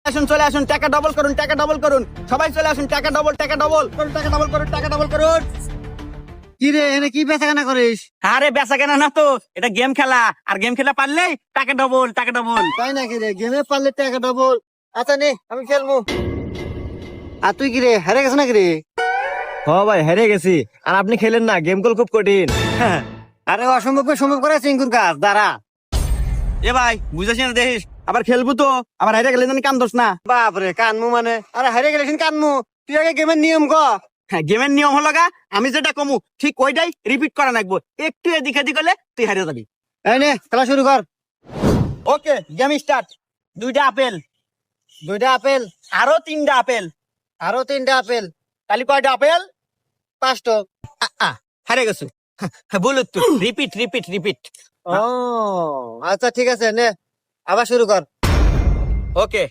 আসুন চলে আসুন, টাকা ডবল করুন, টাকা ডবল করুন, সবাই চলে আসুন, টাকা ডবল করুন, টাকা ডবল করুন, টাকা ডবল করুন। কি রে এনে কি বেচা কেনা করিস? আরে বেচা কেনা না তো, এটা গেম খেলা, আর গেম খেলা পারলেই টাকা ডবল, টাকা ডবল। তাই নাকি রে? গেমে পারলে টাকা ডবল। আচ্ছা নে আমি খেলবো। আর তুই কি রে হেরে গেছ নাকি রে? হ ভাই হেরে গেছি। আর আপনি খেলেন না, গেম কল খুব কঠিন। আরে অসম্ভবকে সম্ভব করে চিঙ্কুর কাজ দাঁড়া। এ ভাই বুঝাছি না, দেখিস আবার খেলবো তো, আবার হেরে গেলে জানি কান্দোস না। বাপরে কানমু মানে? আরে হেরে গেলে কানমু? তুই আগে গেমের নিয়ম ক। হ্যাঁ, গেমের নিয়ম হলো গা, আমি যেটা কমু ঠিক ওইটাই রিপিট করা লাগবো। একটু এদিক এদিক হলে তুই হারিয়ে যাবি। এই নে খেলা শুরু কর। ওকে, গেম স্টার্ট। 2টা আপেল, 2টা আপেল, আরো 3টা আপেল, আরো 3টা আপেল, তাহলে কয়টা আপেল? 5টা। হারে গেছো। ভুল উত্তর, রিপিট রিপিট রিপিট। ও আচ্ছা ঠিক আছে নে আবার শুরু কর। ওকে,